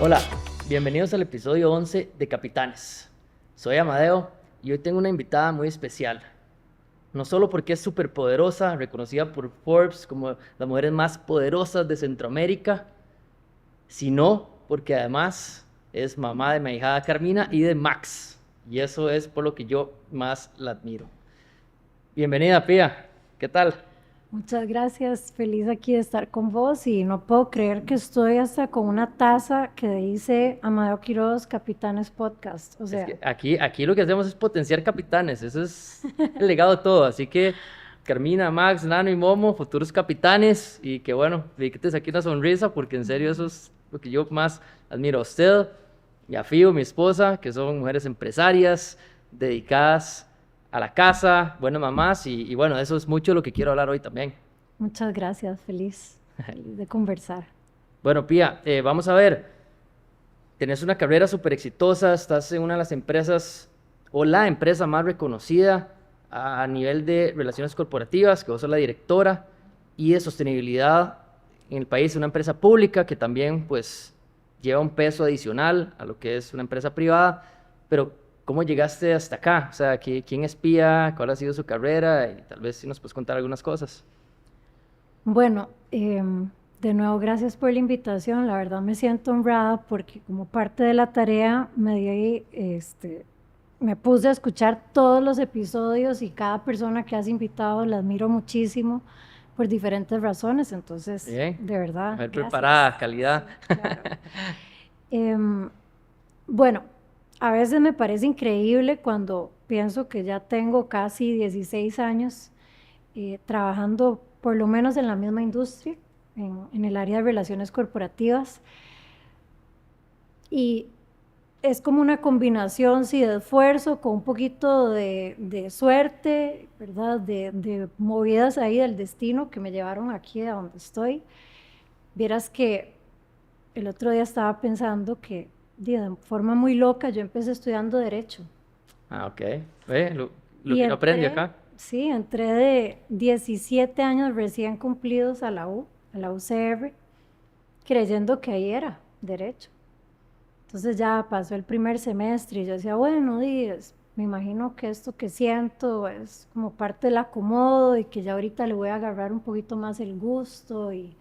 Hola, bienvenidos al episodio 11 de Capitanes. Soy Amadeo y hoy tengo una invitada muy especial. No solo porque es súper poderosa, reconocida por Forbes como las mujeres más poderosas de Centroamérica, sino porque además es mamá de mi ahijada Carmina y de Max. Y eso es por lo que yo más la admiro. Bienvenida, Pía. ¿Qué tal? Muchas gracias, feliz aquí de estar con vos y no puedo creer que estoy hasta con una taza que dice Amadeo Quiroz, Capitanes Podcast. O Es sea, que aquí lo que hacemos es potenciar capitanes, eso es el legado de todo. Así que Carmina, Max, Nano y Momo, futuros capitanes, y que bueno, fíjate aquí una sonrisa, porque en serio eso es lo que yo más admiro a usted y a Fío, mi esposa, que son mujeres empresarias, dedicadas a la casa, buenas mamás, y bueno, eso es mucho lo que quiero hablar hoy también. muchas gracias, feliz de conversar. Bueno, Pía, vamos a ver. Tenés una carrera súper exitosa, estás en una de las empresas o la empresa más reconocida a nivel de relaciones corporativas, que vos sos la directora, y de sostenibilidad en el país, una empresa pública que también pues lleva un peso adicional a lo que es una empresa privada, pero ¿cómo llegaste hasta acá? O sea, ¿quién espía? ¿Cuál ha sido su carrera? Y tal vez si nos puedes contar algunas cosas. Bueno, de nuevo, gracias por la invitación. La verdad me siento honrada porque como parte de la tarea me puse a escuchar todos los episodios y cada persona que has invitado la admiro muchísimo por diferentes razones. Entonces, Bien, de verdad, mujer gracias. preparada, calidad. Sí, claro. Em, bueno, a veces me parece increíble cuando pienso que ya tengo casi 16 años trabajando por lo menos en la misma industria, en el área de relaciones corporativas. Y es como una combinación, sí, de esfuerzo con un poquito de suerte, ¿verdad? De movidas ahí del destino que me llevaron aquí a donde estoy. Vieras que el otro día estaba pensando que de forma muy loca yo empecé estudiando Derecho. Ah, ok. Ve, lo Y que no aprende entré, acá. sí, entré de 17 años recién cumplidos a la UCR, creyendo que ahí era Derecho. Entonces ya pasó el primer semestre y yo decía, bueno, me imagino que esto que siento es como parte del acomodo y que ya ahorita le voy a agarrar un poquito más el gusto y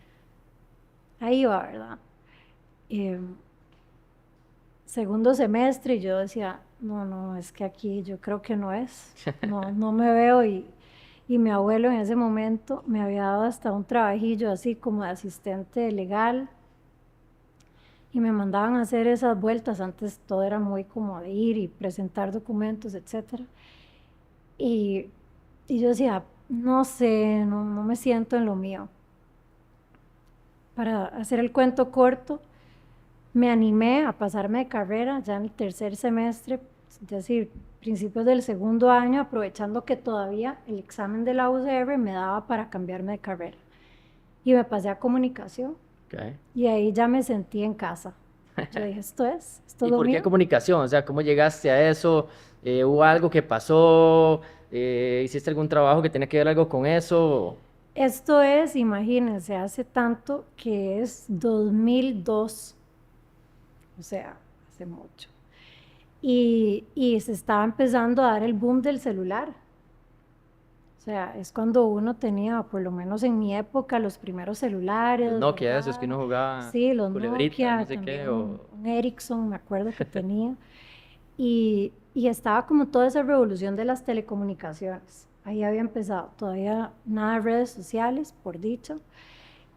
ahí va, ¿verdad? Eh, Segundo semestre y yo decía, no, no, es que aquí yo creo que no es, no, no me veo y mi abuelo en ese momento me había dado hasta un trabajillo así como de asistente legal y me mandaban a hacer esas vueltas, antes todo era muy como de ir y presentar documentos, etcétera. Y, y yo decía, no sé, no, no me siento en lo mío. Para hacer el cuento corto, me animé a pasarme de carrera ya en el tercer semestre, es decir, principios del segundo año, aprovechando que todavía el examen de la UCR me daba para cambiarme de carrera. Y me pasé a comunicación Ok. y ahí ya me sentí en casa. Yo dije, esto es ¿Y lo por qué mío. comunicación? O sea, ¿cómo llegaste a eso? ¿Hubo algo que pasó? ¿Hiciste algún trabajo que tenía que ver algo con eso? Esto es, imagínense, hace tanto que es 2002, o sea, hace mucho. Y se estaba empezando a dar el boom del celular. O sea, es cuando uno tenía, por lo menos en mi época, los primeros Los celulares, Nokia, esos que ¿verdad? uno jugaba Sí, los culebrita, no Nokia, sé qué, también o... un Ericsson, me acuerdo que tenía. Y estaba como toda esa revolución de las telecomunicaciones. Ahí había empezado, todavía nada de redes sociales, por dicho.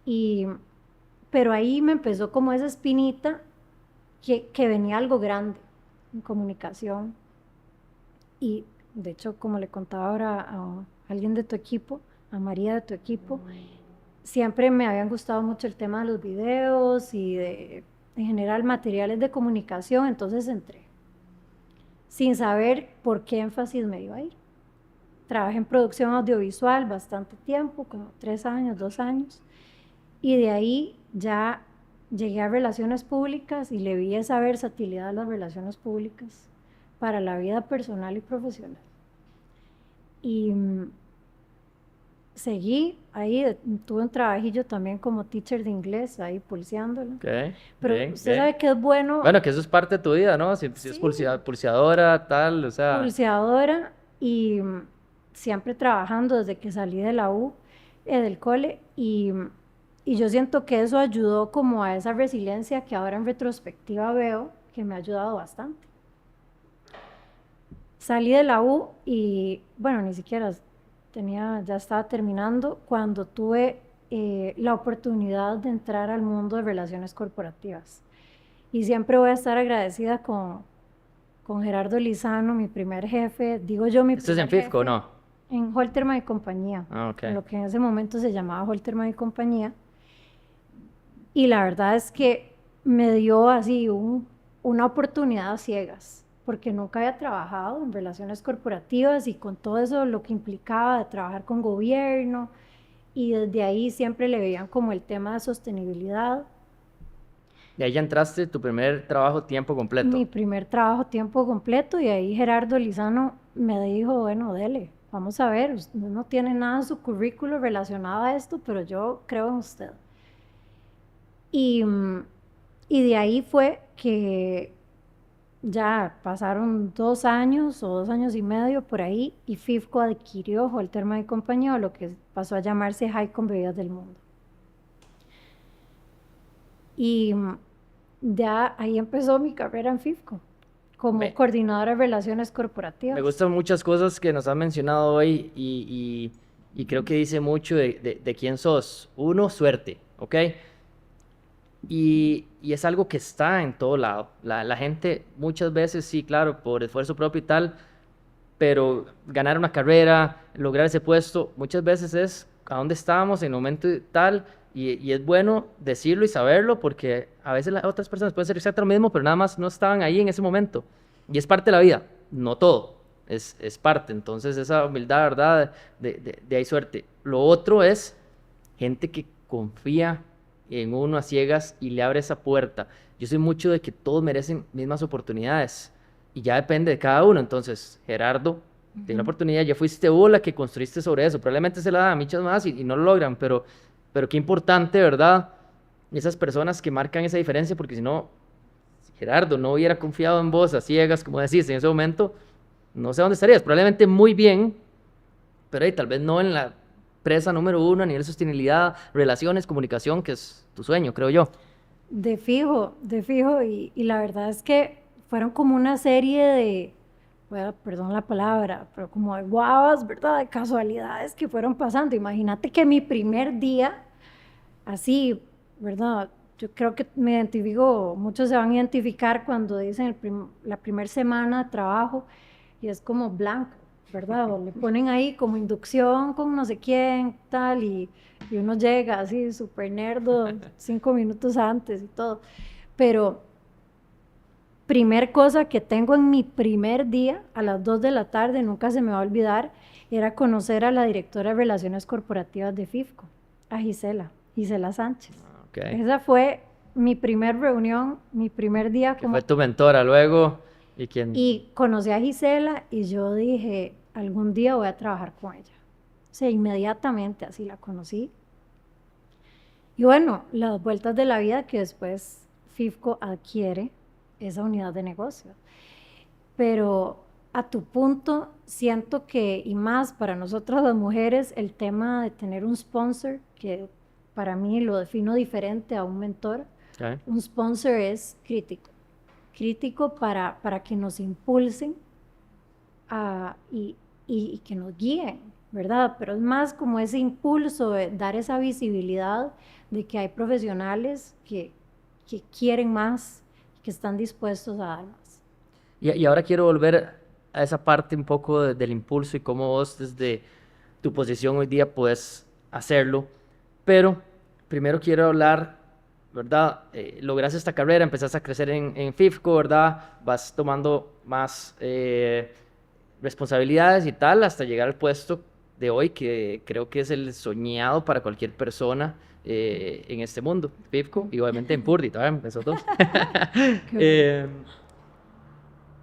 Y, pero ahí me empezó como esa espinita que venía algo grande en comunicación. Y de hecho, como le contaba ahora a alguien de tu equipo, a María de tu equipo, siempre me habían gustado mucho el tema de los videos y de, en general, materiales de comunicación, entonces entré, sin saber por qué énfasis me iba a ir. Trabajé en producción audiovisual bastante tiempo, como 3 años, 2 años, y de ahí ya llegué a relaciones públicas y le vi esa versatilidad a las relaciones públicas para la vida personal y profesional. Y seguí ahí, tuve un trabajillo también como teacher de inglés, ahí pulseándolo. Ok, Pero bien, usted bien. sabe que es bueno, Bueno, que eso es parte de tu vida, ¿no? Si es sí, pulseadora, tal, o sea, pulseadora y siempre trabajando desde que salí de la U, del cole, y yo siento que eso ayudó como a esa resiliencia que ahora en retrospectiva veo que me ha ayudado bastante. Salí de la U y, bueno, ni siquiera ya estaba terminando cuando tuve la oportunidad de entrar al mundo de relaciones corporativas. Y siempre voy a estar agradecida con Gerardo Lizano, mi primer jefe, digo yo mi ¿esto es en primer FIFCO o jefe, no? en Holterman y Compañía, Ah, ok. en lo que en ese momento se llamaba Holterman y Compañía. Y la verdad es que me dio así una oportunidad a ciegas, porque nunca había trabajado en relaciones corporativas y con todo eso lo que implicaba de trabajar con gobierno, y desde ahí siempre le veían como el tema de sostenibilidad. Y ahí ya entraste tu primer trabajo tiempo completo. Mi primer trabajo tiempo completo, y ahí Gerardo Lizano me dijo, bueno, dele, vamos a ver, usted no tiene nada en su currículo relacionado a esto, pero yo creo en usted. Y, y de ahí fue que ya pasaron 2 años o 2 años y medio por ahí, y FIFCO adquirió Holterman y Compañía, o lo que pasó a llamarse Hycon Bebidas del Mundo. Y ya ahí empezó mi carrera en FIFCO, como Me, coordinadora de relaciones me corporativas. gustan muchas cosas que nos han mencionado hoy y creo que dice mucho de quién sos. Uno, suerte, ¿ok? Y es algo que está en todo lado. La gente muchas veces, sí, claro, por esfuerzo propio y tal, pero ganar una carrera, lograr ese puesto, muchas veces es a dónde estábamos en el momento y tal, y es bueno decirlo y saberlo porque a veces las otras personas pueden ser exactamente lo mismo, pero nada más no estaban ahí en ese momento. Y es parte de la vida, no todo, es parte. Entonces esa humildad, ¿verdad? De ahí suerte. Lo otro es gente que confía en uno a ciegas y le abre esa puerta. Yo soy mucho de que todos merecen mismas oportunidades y ya depende de cada uno. Entonces, Gerardo, tiene la Ujú. oportunidad, ya fuiste vos la que construiste sobre eso. Probablemente se la da a muchas más y no lo logran, pero qué importante, ¿verdad? Esas personas que marcan esa diferencia, porque si no, si Gerardo no hubiera confiado en vos a ciegas, como decís, en ese momento, no sé dónde estarías. Probablemente muy bien, pero tal vez no en la presa número uno a nivel de sostenibilidad, relaciones, comunicación, que es tu sueño, creo yo. De fijo, y la verdad es que fueron como una serie de, bueno, perdón la palabra, pero como de guavas, ¿verdad? De casualidades que fueron pasando. Imagínate que mi primer día, así, ¿verdad? Yo creo que me identifico, muchos se van a identificar cuando dicen la primera semana de trabajo y es como blanco, ¿verdad? O le ponen ahí como inducción con no sé quién, tal, y uno llega así súper nerdo 5 minutos antes y todo. Pero primer cosa que tengo en mi primer día, a las 2 de la tarde, nunca se me va a olvidar, era conocer a la directora de Relaciones Corporativas de FIFCO, a Gisela Sánchez. Ok. Esa fue mi primer reunión, mi primer día Que fue como... tu mentora luego y quien... Y conocí a Gisela y yo dije, algún día voy a trabajar con ella. O sea, inmediatamente así la conocí. Y bueno, las vueltas de la vida que después FIFCO adquiere esa unidad de negocio. Pero a tu punto, siento que, y más para nosotras las mujeres, el tema de tener un sponsor, que para mí lo defino diferente a un mentor, Ok. un sponsor es crítico. Crítico para que nos impulsen y que nos guíen, ¿verdad? Pero es más como ese impulso de dar esa visibilidad de que hay profesionales que quieren más, que están dispuestos a dar más. Y ahora quiero volver a esa parte un poco del impulso y cómo vos desde tu posición hoy día puedes hacerlo. Pero primero quiero hablar, ¿verdad? Lograste esta carrera, empezaste a crecer en FIFCO, ¿verdad? Vas tomando más responsabilidades y tal hasta llegar al puesto de hoy que creo que es el soñado para cualquier persona en este mundo, FIFCO y obviamente en Purdy, también, esos dos. Qué bueno. Eh,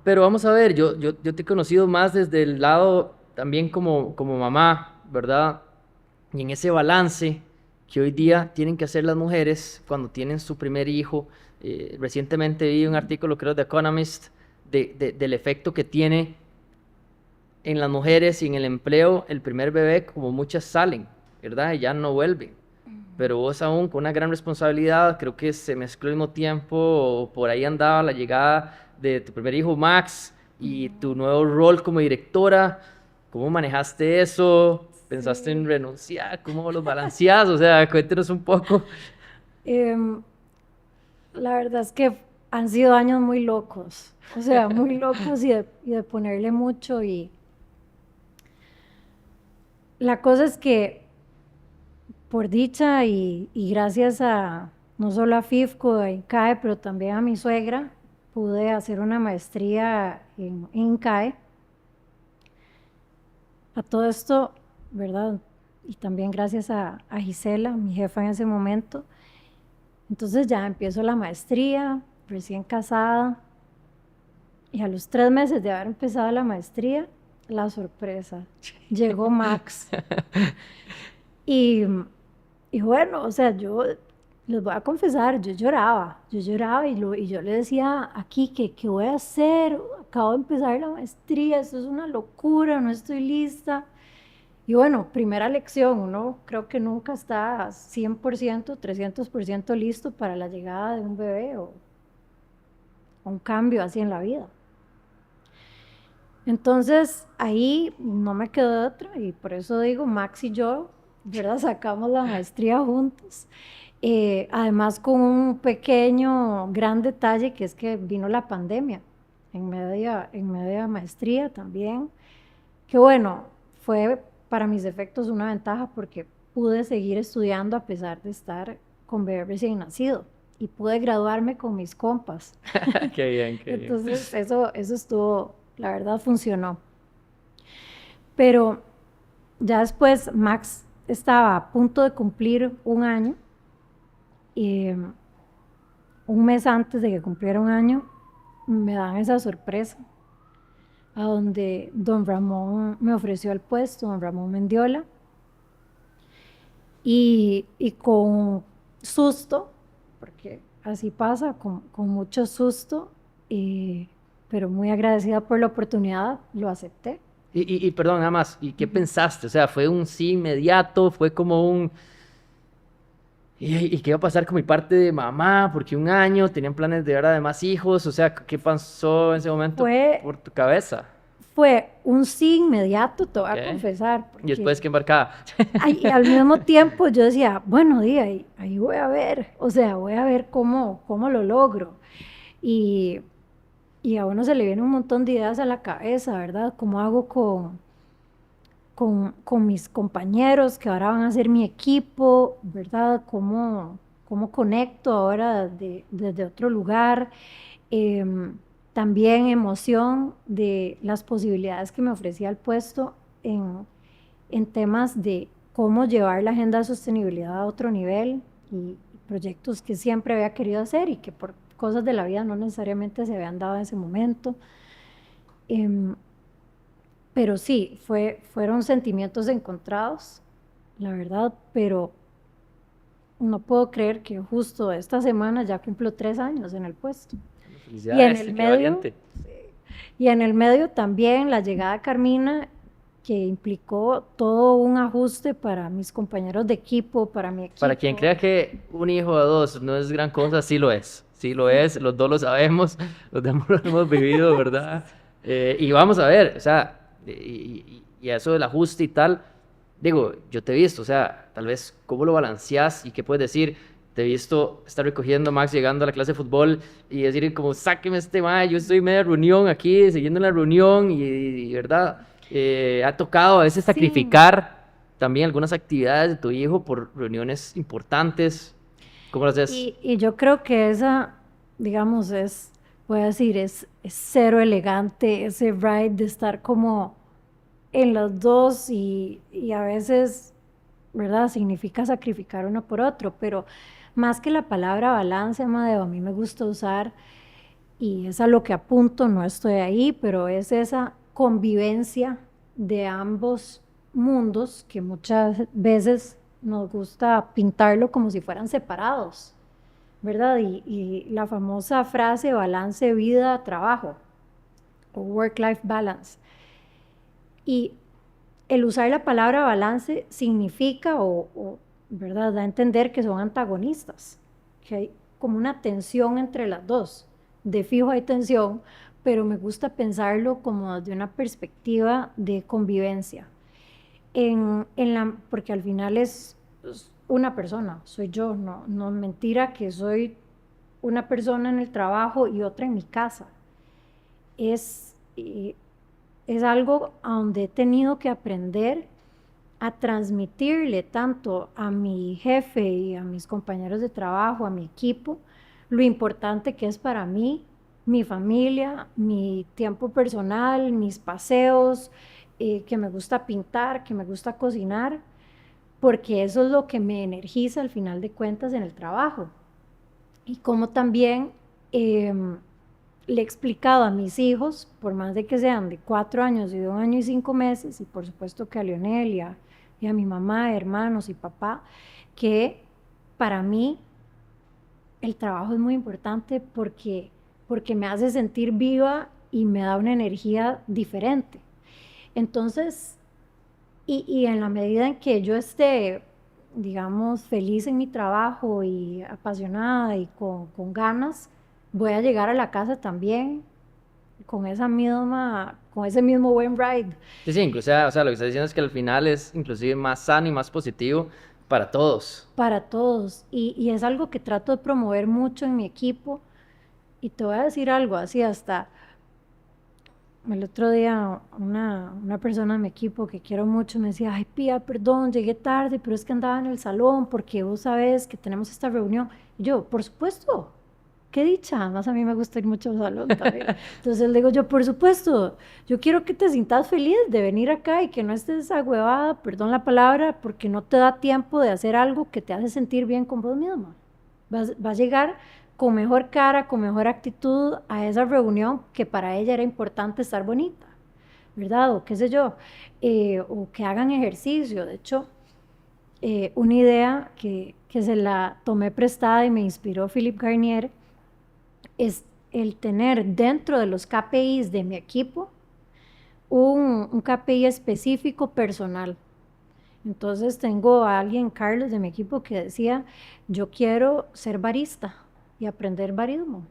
pero vamos a ver, yo te he conocido más desde el lado también como mamá, ¿verdad? y en ese balance que hoy día tienen que hacer las mujeres cuando tienen su primer hijo. Recientemente vi un artículo, creo, de Economist, del efecto que tiene en las mujeres y en el empleo el primer bebé, como muchas salen, ¿verdad? Y ya no vuelven. Pero vos aún con una gran responsabilidad, creo que se mezcló al mismo tiempo, o por ahí andaba la llegada de tu primer hijo Max y tu nuevo rol como directora. ¿Cómo manejaste eso? ¿Pensaste en Sí. renunciar? ¿Cómo los balanceás? O sea, cuéntenos un poco. Em, la verdad es que han sido años muy locos, o sea, muy locos y de ponerle mucho y la cosa es que por dicha y gracias a no solo a FIFCO, a INCAE, pero también a mi suegra, pude hacer una maestría en INCAE. A todo esto, ¿verdad? Y también gracias a Gisela, mi jefa en ese momento. Entonces ya empiezo la maestría, recién casada, y a los 3 meses de haber empezado la maestría, la sorpresa, llegó Max. Y, y bueno, o sea, yo les voy a confesar, yo lloraba y yo le decía aquí que qué voy a hacer, acabo de empezar la maestría, esto es una locura, no estoy lista. Y bueno, primera lección, uno creo que nunca está 100%, 300% listo para la llegada de un bebé o un cambio así en la vida. Entonces ahí no me quedó de otra y por eso digo, Max y yo, ¿verdad? Sacamos la maestría juntos. Además con un pequeño, gran detalle que es que vino la pandemia en media maestría también, que bueno, fue para mis efectos una ventaja porque pude seguir estudiando a pesar de estar con bebé recién nacido y pude graduarme con mis compas. Qué bien, qué bien. Entonces eso estuvo, la verdad funcionó. Pero ya después Max estaba a punto de cumplir un año y un mes antes de que cumpliera un año me dan esa sorpresa a donde don Ramón me ofreció el puesto, don Ramón Mendiola, y con susto, porque así pasa, con mucho susto, pero muy agradecida por la oportunidad, lo acepté. Y perdón, nada más, ¿y qué pensaste? O sea, ¿fue un sí inmediato? ¿Fue como un... ¿Y qué iba a pasar con mi parte de mamá? Porque un año, tenían planes de verdad de más hijos, o sea, ¿qué pasó en ese momento Fue, por tu cabeza? fue un sí inmediato, te voy a ¿Qué? confesar, Y después porque que embarcaba. y al mismo tiempo yo decía, bueno, ahí voy a ver, o sea, voy a ver cómo lo logro. Y, y a uno se le viene un montón de ideas a la cabeza, ¿verdad? ¿Cómo hago con mis compañeros que ahora van a ser mi equipo, ¿verdad? ¿Cómo conecto ahora desde otro lugar? Em, También emoción de las posibilidades que me ofrecía el puesto en temas de cómo llevar la agenda de sostenibilidad a otro nivel y proyectos que siempre había querido hacer y que por cosas de la vida no necesariamente se habían dado en ese momento. Pero sí, fueron sentimientos encontrados, la verdad, pero no puedo creer que justo esta semana ya cumplo 3 años en el puesto. Y en Felicidades, el qué medio, valiente. y en el medio también la llegada de Carmina, que implicó todo un ajuste para mis compañeros de equipo, para mi Para quien equipo. crea que un hijo de dos no es gran cosa, sí lo es. Sí lo es, los dos lo sabemos, los dos lo hemos vivido, ¿verdad? Y vamos a ver, o sea, y eso del ajuste y tal, digo, yo te he visto, o sea, tal vez cómo lo balanceas y qué puedes decir. Te he visto estar recogiendo a Max llegando a la clase de fútbol y decir como, sáqueme este ma, yo estoy en media reunión aquí, siguiendo la reunión ¿verdad? Ha tocado a veces Sí, sacrificar también algunas actividades de tu hijo por reuniones importantes. ¿Cómo lo haces? y yo creo que esa, digamos, voy a decir, es cero elegante ese ride de estar como en los dos y a veces, ¿verdad? Significa sacrificar uno por otro, pero más que la palabra balance, Amadeo, a mí me gusta usar, y es a lo que apunto, no estoy ahí, pero es esa convivencia de ambos mundos que muchas veces nos gusta pintarlo como si fueran separados, ¿verdad? Y la famosa frase balance vida-trabajo o work-life balance. Y el usar la palabra balance significa ¿verdad? Da a entender que son antagonistas, que hay como una tensión entre las dos. De fijo hay tensión, pero me gusta pensarlo como desde una perspectiva de convivencia. Porque al final es una persona, soy yo, no es mentira que soy una persona en el trabajo y otra en mi casa. Es algo a donde he tenido que aprender a transmitirle tanto a mi jefe y a mis compañeros de trabajo, a mi equipo, lo importante que es para mí, mi familia, mi tiempo personal, mis paseos, que me gusta pintar, que me gusta cocinar, porque eso es lo que me energiza al final de cuentas en el trabajo. Y como también le he explicado a mis hijos, por más de que sean de 4 años y de 1 año y 5 meses, y por supuesto que a Leonel y a mi mamá, hermanos y papá, que para mí el trabajo es muy importante porque me hace sentir viva y me da una energía diferente. Entonces, y en la medida en que yo esté, digamos, feliz en mi trabajo y apasionada y con ganas, voy a llegar a la casa también con con ese mismo buen ride. Sí, sí, incluso, o sea, lo que está diciendo es que al final es inclusive más sano y más positivo para todos. Para todos. Y es algo que trato de promover mucho en mi equipo. Y te voy a decir algo, así hasta el otro día una persona de mi equipo que quiero mucho me decía, ay, Pía, perdón, llegué tarde, pero es que andaba en el salón porque vos sabés que tenemos esta reunión. Y yo, por supuesto, qué dicha, además a mí me gusta ir mucho al salón también. Entonces le digo yo, por supuesto, yo quiero que te sientas feliz de venir acá y que no estés agüevada, perdón la palabra, porque no te da tiempo de hacer algo que te hace sentir bien con vos misma. Vas a llegar con mejor cara, con mejor actitud a esa reunión que para ella era importante estar bonita, ¿verdad? O qué sé yo, o que hagan ejercicio. De hecho, una idea que se la tomé prestada y me inspiró Philip Garnier es el tener dentro de los KPIs de mi equipo un KPI específico personal. Entonces tengo a alguien, Carlos, de mi equipo que decía, yo quiero ser barista y aprender barismo.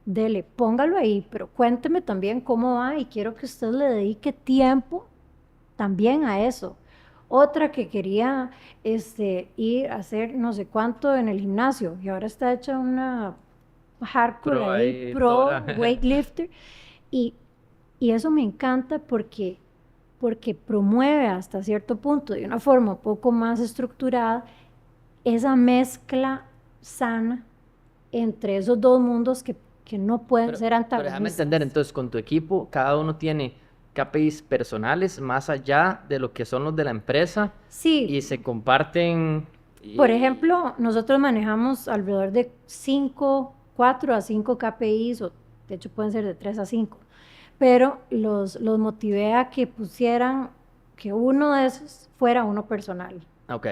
Dele, póngalo ahí, pero cuénteme también cómo va y quiero que usted le dedique tiempo también a eso. Otra que quería ir a hacer no sé cuánto en el gimnasio y ahora está hecha una hardcore Pro ahí, ahí, pro toda. weightlifter. Y, y eso me encanta porque promueve hasta cierto punto, de una forma un poco más estructurada, esa mezcla sana entre esos dos mundos que no pueden ser Pero déjame entender, antagonistas. entonces con tu equipo, cada uno tiene KPIs personales más allá de lo que son los de la empresa y Sí, se comparten. por Y... ejemplo, nosotros manejamos alrededor de 4 a 5 KPIs, o de hecho pueden ser de 3 a 5, pero los motivé a que pusieran que uno de esos fuera uno personal. Ok.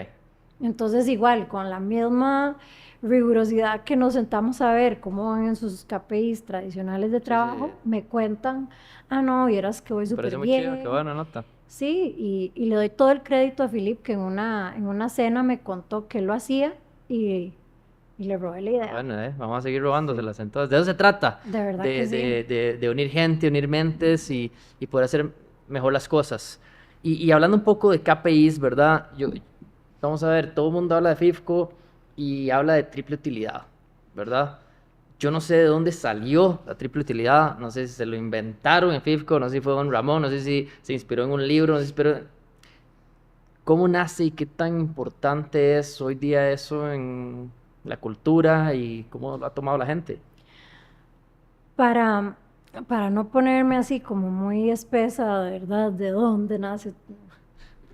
Entonces, igual, con la misma rigurosidad que nos sentamos a ver cómo van en sus KPIs tradicionales de Sí, sí. trabajo, me cuentan, ah, no, vieras que voy Me parece súper muy chido, qué bien. buena nota. Sí, y le doy todo el crédito a Philip, que en una cena me contó que él lo hacía y le robé la idea. Bueno, vamos a seguir robándoselas entonces. De eso se trata, De verdad que sí. de unir gente, unir mentes y poder hacer mejor las cosas. Y hablando un poco de KPIs, ¿verdad? Vamos a ver, todo el mundo habla de FIFCO y habla de triple utilidad, ¿verdad? Yo no sé de dónde salió la triple utilidad, no sé si se lo inventaron en FIFCO, no sé si fue Don Ramón, no sé si se inspiró en un libro, no sé si ¿cómo nace y qué tan importante es hoy día eso en la cultura y cómo lo ha tomado la gente? Para, para no ponerme así como muy espesa, de verdad, de dónde nace,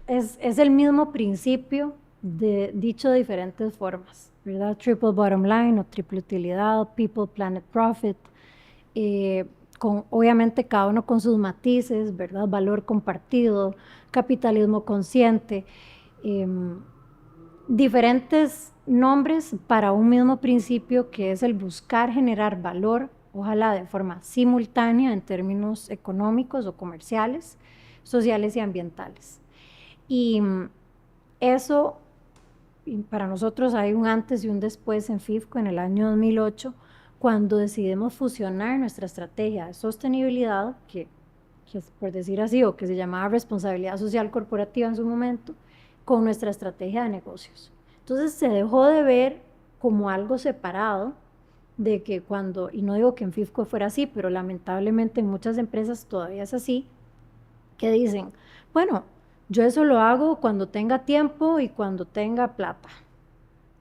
es el mismo principio dicho de diferentes formas, ¿verdad? Triple bottom line o triple utilidad, people, planet, profit. Eh, obviamente cada uno con sus matices, ¿verdad? Valor compartido, capitalismo consciente, diferentes nombres para un mismo principio que es el buscar generar valor, ojalá de forma simultánea en términos económicos o comerciales, sociales y ambientales. Y eso, para nosotros hay un antes y un después en FIFCO en el año 2008, cuando decidimos fusionar nuestra estrategia de sostenibilidad, que es por decir así, o que se llamaba responsabilidad social corporativa en su momento, con nuestra estrategia de negocios. Entonces se dejó de ver como algo separado de que cuando, y no digo que en FIFCO fuera así, pero lamentablemente en muchas empresas todavía es así, que dicen, bueno, yo eso lo hago cuando tenga tiempo y cuando tenga plata.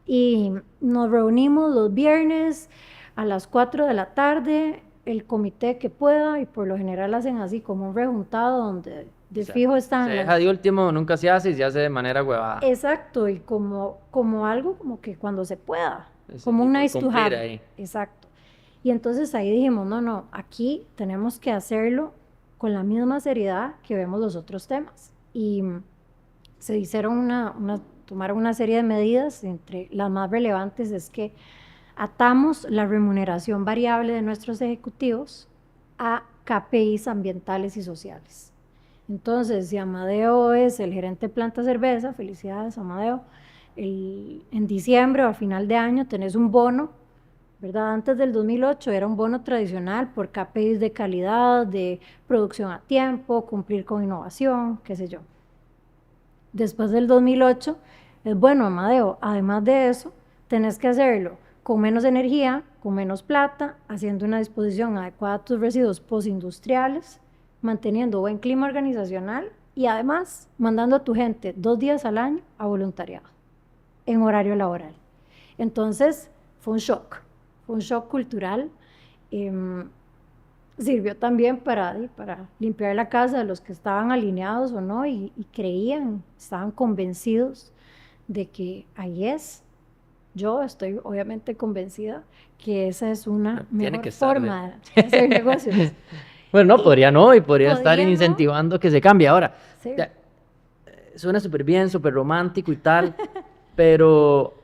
Y nos reunimos los viernes a las 4 de la tarde, el comité que pueda, y por lo general hacen así como un rejuntado donde de fijo están se deja de último, nunca se hace y se hace de manera huevada. Exacto, y como algo como que cuando se pueda, como un nice to have. Ahí. Exacto. Y entonces ahí dijimos, no, aquí tenemos que hacerlo con la misma seriedad que vemos los otros temas. Y se hicieron tomaron una serie de medidas, entre las más relevantes es que atamos la remuneración variable de nuestros ejecutivos a KPIs ambientales y sociales. Entonces, si Amadeo es el gerente de planta cerveza, felicidades Amadeo, en diciembre o a final de año tenés un bono, ¿verdad? Antes del 2008 era un bono tradicional por KPIs de calidad, de producción a tiempo, cumplir con innovación, qué sé yo. Después del 2008 es bueno, Amadeo, además de eso, tenés que hacerlo con menos energía, con menos plata, haciendo una disposición adecuada a tus residuos postindustriales, manteniendo buen clima organizacional y además mandando a tu gente 2 días al año a voluntariado en horario laboral. Entonces fue un shock cultural. Sirvió también para limpiar la casa de los que estaban alineados o no y creían, estaban convencidos de que ahí es. Yo estoy obviamente convencida que esa es una mejor forma de hacer negocios. Bueno, no, podría estar incentivando que se cambie. Ahora, sí. Suena súper bien, súper romántico y tal, pero,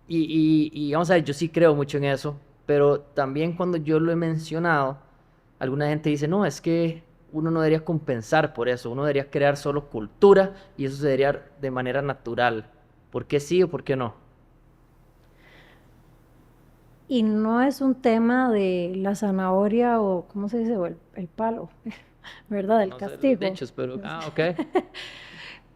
y vamos a ver, yo sí creo mucho en eso, pero también cuando yo lo he mencionado, alguna gente dice, no, es que uno no debería compensar por eso, uno debería crear solo cultura y eso se debería de manera natural. ¿Por qué sí o por qué no? Y no es un tema de la zanahoria o, ¿cómo se dice? O el palo, ¿verdad? El castigo. De hecho, pero, ok.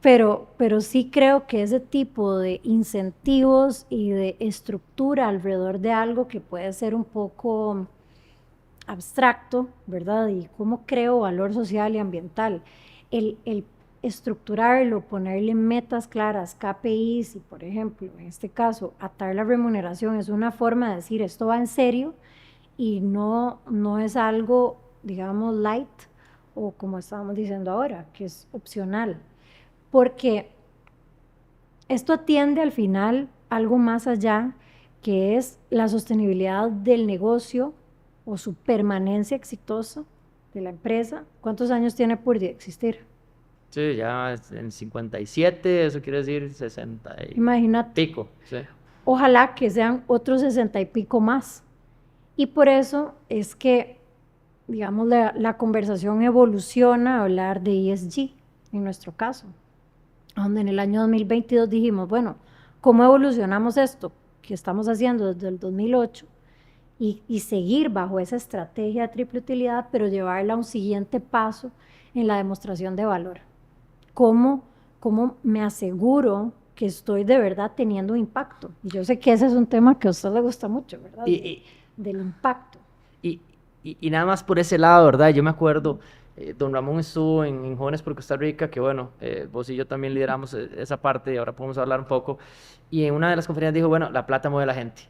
Pero sí creo que ese tipo de incentivos y de estructura alrededor de algo que puede ser un poco abstracto, ¿verdad? Y cómo creo valor social y ambiental. El estructurarlo, ponerle metas claras, KPIs y, por ejemplo, en este caso, atar la remuneración es una forma de decir esto va en serio y no es algo, digamos, light o como estábamos diciendo ahora, que es opcional. Porque esto atiende al final algo más allá, que es la sostenibilidad del negocio o su permanencia exitosa de la empresa. ¿Cuántos años tiene Purdy de existir? Sí, ya en 57, eso quiere decir 60 y Imagínate. pico. Sí. Ojalá que sean otros 60 y pico más. Y por eso es que, digamos, la conversación evoluciona a hablar de ESG, en nuestro caso, donde en el año 2022 dijimos, bueno, ¿cómo evolucionamos esto que estamos haciendo desde el 2008? Y seguir bajo esa estrategia de triple utilidad, pero llevarla a un siguiente paso en la demostración de valor. ¿Cómo me aseguro que estoy de verdad teniendo impacto? Y yo sé que ese es un tema que a usted le gusta mucho, ¿verdad? Del impacto. Y nada más por ese lado, ¿verdad? Yo me acuerdo, don Ramón estuvo en Jóvenes por Costa Rica, que bueno, vos y yo también lideramos esa parte y ahora podemos hablar un poco. Y en una de las conferencias dijo, bueno, la plata mueve a la gente.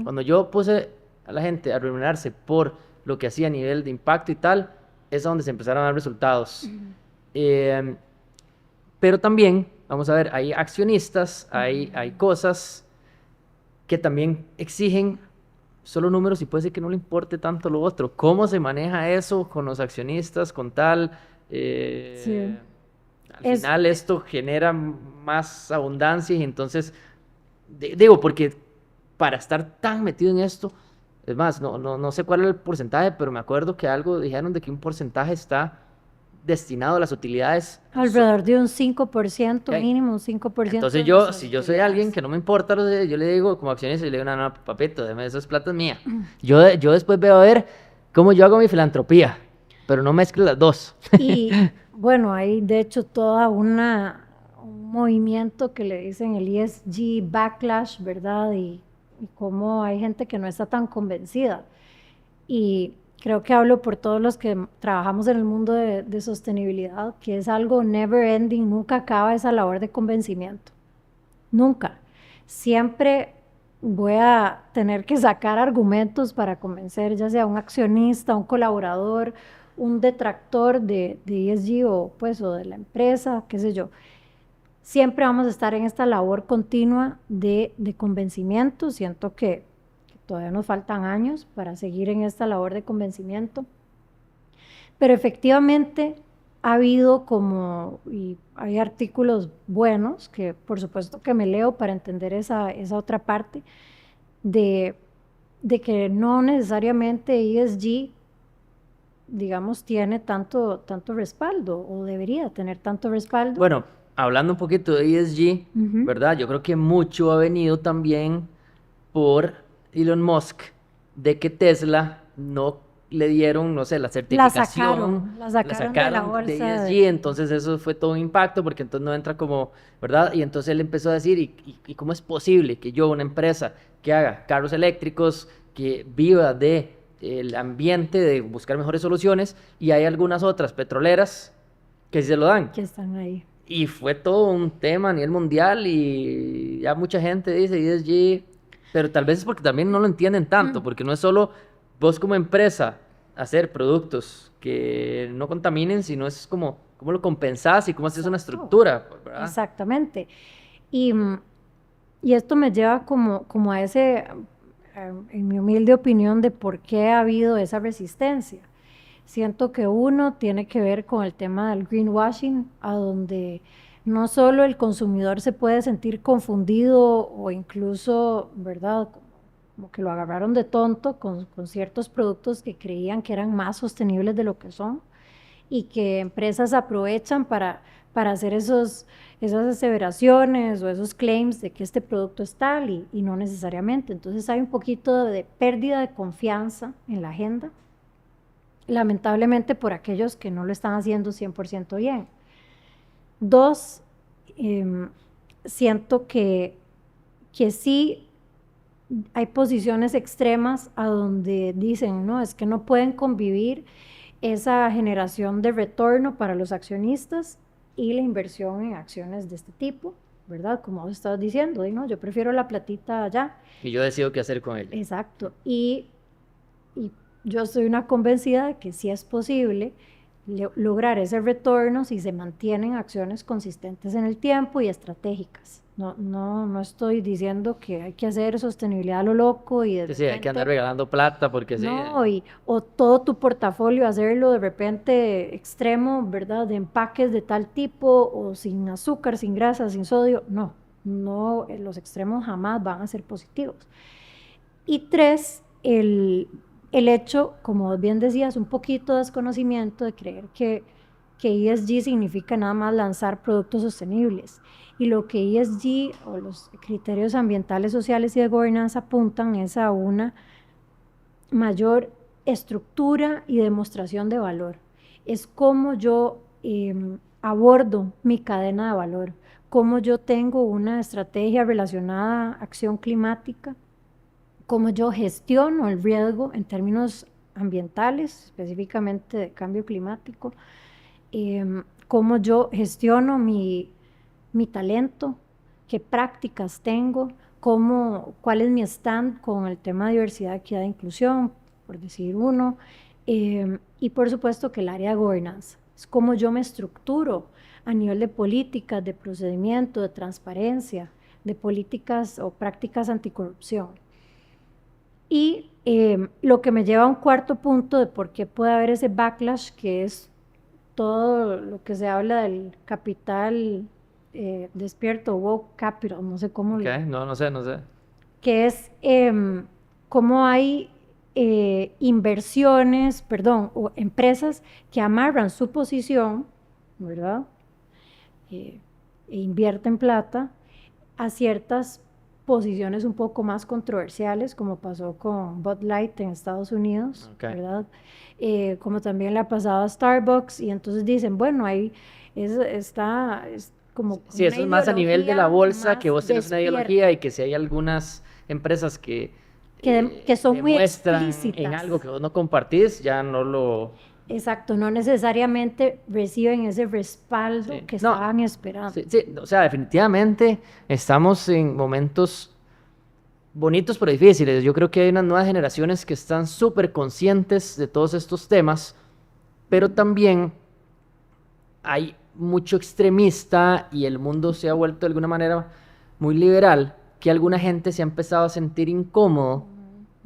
Cuando yo puse a la gente a remunerarse por lo que hacía a nivel de impacto y tal, es donde se empezaron a dar resultados. Pero también, vamos a ver, hay accionistas, hay cosas que también exigen solo números y puede ser que no le importe tanto lo otro. ¿Cómo se maneja eso con los accionistas, con tal? Sí. Al Es, final esto genera más abundancia y entonces, digo, porque para estar tan metido en esto, es más, no sé cuál es el porcentaje, pero me acuerdo que algo dijeron de que un porcentaje está destinado a las utilidades. alrededor de un 5%, Ok. mínimo un 5% Entonces de yo, nuestras si yo soy alguien utilidades. que no me importa, yo le digo como accionista, yo le digo, no, no, papito, deme esas plata es mía. Yo después veo a ver cómo yo hago mi filantropía, pero no mezcle las dos. Y bueno, hay de hecho un movimiento que le dicen el ESG backlash, ¿verdad? Y cómo hay gente que no está tan convencida. Y creo que hablo por todos los que trabajamos en el mundo de sostenibilidad, que es algo never ending, nunca acaba esa labor de convencimiento. Nunca. Siempre voy a tener que sacar argumentos para convencer, ya sea un accionista, un colaborador, un detractor de ESG o de la empresa, qué sé yo. Siempre vamos a estar en esta labor continua de convencimiento. Siento que todavía nos faltan años para seguir en esta labor de convencimiento. Pero efectivamente ha habido y hay artículos buenos que por supuesto que me leo para entender esa otra parte de, de que no necesariamente ESG, digamos, tiene tanto respaldo o debería tener tanto respaldo. Bueno, hablando un poquito de ESG, Ujú. ¿verdad? Yo creo que mucho ha venido también por Elon Musk, de que Tesla no le dieron, no sé, la certificación, La la sacaron de la sacaron de bolsa. ESG, entonces eso fue todo un impacto, porque entonces no entra como, ¿verdad? Y entonces él empezó a decir, ¿y cómo es posible que yo, una empresa que haga carros eléctricos, que viva de el ambiente, de buscar mejores soluciones, y hay algunas otras petroleras que sí se lo dan? Que están ahí. Y fue todo un tema a nivel mundial y ya mucha gente dice ESG, pero tal vez es porque también no lo entienden tanto, porque no es solo vos como empresa hacer productos que no contaminen, sino es como cómo lo compensás y cómo haces una Exacto. estructura, ¿verdad? Exactamente. Y, y esto me lleva como a en mi humilde opinión, de por qué ha habido esa resistencia. Siento que uno tiene que ver con el tema del greenwashing, a donde no solo el consumidor se puede sentir confundido o incluso, ¿verdad? Como que lo agarraron de tonto con ciertos productos que creían que eran más sostenibles de lo que son, y que empresas aprovechan para hacer esas aseveraciones o esos claims de que este producto es tal y no necesariamente. Entonces hay un poquito de pérdida de confianza en la agenda, lamentablemente por aquellos que no lo están haciendo 100% bien. Dos, siento que sí hay posiciones extremas a donde dicen, no, es que no pueden convivir esa generación de retorno para los accionistas y la inversión en acciones de este tipo, ¿verdad? Como vos estabas diciendo, ¿no? Yo prefiero la platita allá. Y yo decido qué hacer con ella. Exacto. Y yo soy una convencida de que sí es posible lograr ese retorno si se mantienen acciones consistentes en el tiempo y estratégicas. No estoy diciendo que hay que hacer sostenibilidad a lo loco y de Sí, sí, hay que andar repente, regalando plata porque sí. no, o todo tu portafolio hacerlo de repente extremo, ¿verdad? De empaques de tal tipo o sin azúcar, sin grasa, sin sodio. No, los extremos jamás van a ser positivos. Y tres, el hecho, como bien decías, un poquito de desconocimiento de creer que ESG significa nada más lanzar productos sostenibles. Y lo que ESG o los criterios ambientales, sociales y de gobernanza apuntan es a una mayor estructura y demostración de valor. Es cómo yo abordo mi cadena de valor, cómo yo tengo una estrategia relacionada a acción climática, cómo yo gestiono el riesgo en términos ambientales, específicamente de cambio climático, cómo yo gestiono mi talento, qué prácticas tengo, cuál es mi stand con el tema de diversidad, equidad e inclusión, por decir uno, y por supuesto que el área de gobernanza, es cómo yo me estructuro a nivel de políticas, de procedimiento, de transparencia, de políticas o prácticas anticorrupción. Y lo que me lleva a un cuarto punto de por qué puede haber ese backlash, que es todo lo que se habla del capital despierto, woke capital, no sé cómo Ok, no, no sé, no sé. que es cómo hay inversiones, perdón, o empresas que amarran su posición, ¿verdad? E invierten plata a ciertas posiciones un poco más controversiales, como pasó con Bud Light en Estados Unidos, Okay. ¿verdad? Como también le ha pasado a Starbucks, y entonces dicen, bueno, ahí es como Sí, una eso es más a nivel de la ideología bolsa, que más vos tenés una ideología despierta, y que si hay algunas empresas que que son muy demuestran en algo explícitas. que vos no compartís, ya no lo... Exacto, no necesariamente reciben ese respaldo Sí. que No, estaban esperando. sí, sí, o sea, definitivamente estamos en momentos bonitos pero difíciles. Yo creo que hay unas nuevas generaciones que están súper conscientes de todos estos temas, pero también hay mucho extremista y el mundo se ha vuelto de alguna manera muy liberal, que alguna gente se ha empezado a sentir incómodo,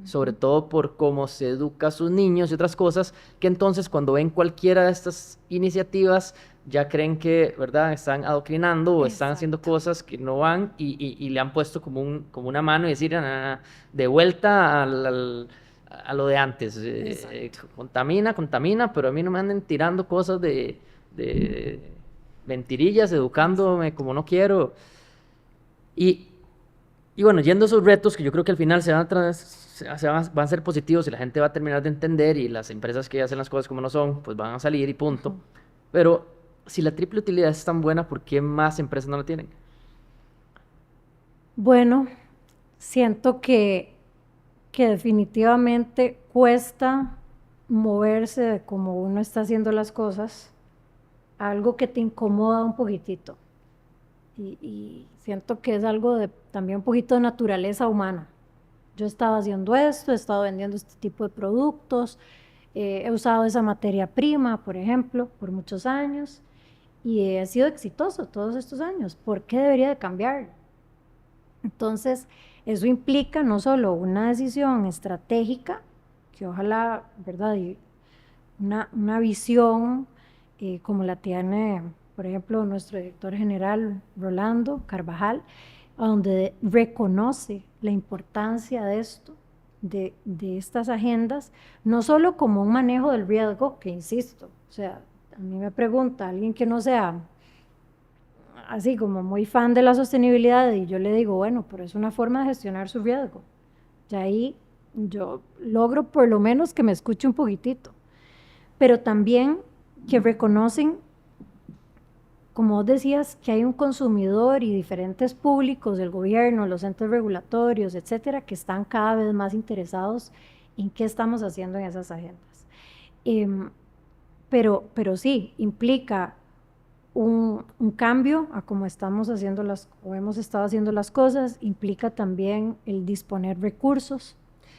sobre todo por cómo se educa a sus niños y otras cosas, que entonces cuando ven cualquiera de estas iniciativas ya creen que, ¿verdad?, están adoctrinando o están haciendo Exacto, cosas que no van y le han puesto como, como una mano y decir, de vuelta a lo de antes, exacto. contamina, contamina, pero a mí no me anden tirando cosas de mentirillas, educándome como no quiero. Y, y bueno, yendo a esos retos que yo creo que al final van a ser positivos y la gente va a terminar de entender y las empresas que hacen las cosas como no son, pues van a salir y punto. Ujú. Pero si la triple utilidad es tan buena, ¿por qué más empresas no la tienen? Bueno, siento que definitivamente cuesta moverse de cómo uno está haciendo las cosas, a algo que te incomoda un poquitito. Y siento que es algo de también un poquito de naturaleza humana. Yo he estado haciendo esto, he estado vendiendo este tipo de productos, he usado esa materia prima, por ejemplo, por muchos años y he sido exitoso todos estos años. ¿Por qué debería de cambiar? Entonces, eso implica no solo una decisión estratégica, que ojalá, ¿verdad? Y una visión como la tiene, por ejemplo, nuestro director general Rolando Carvajal, donde reconoce la importancia de esto, de estas agendas, no solo como un manejo del riesgo, que insisto, o sea, a mí me pregunta alguien que no sea así como muy fan de la sostenibilidad y yo le digo, bueno, pero es una forma de gestionar su riesgo. Y ahí yo logro por lo menos que me escuche un poquitito, pero también que reconocen, como vos decías, que hay un consumidor y diferentes públicos, el gobierno, los entes regulatorios, etcétera, que están cada vez más interesados en qué estamos haciendo en esas agendas. Em, pero sí, implica un cambio a cómo estamos haciendo o hemos estado haciendo las cosas, implica también el disponer recursos.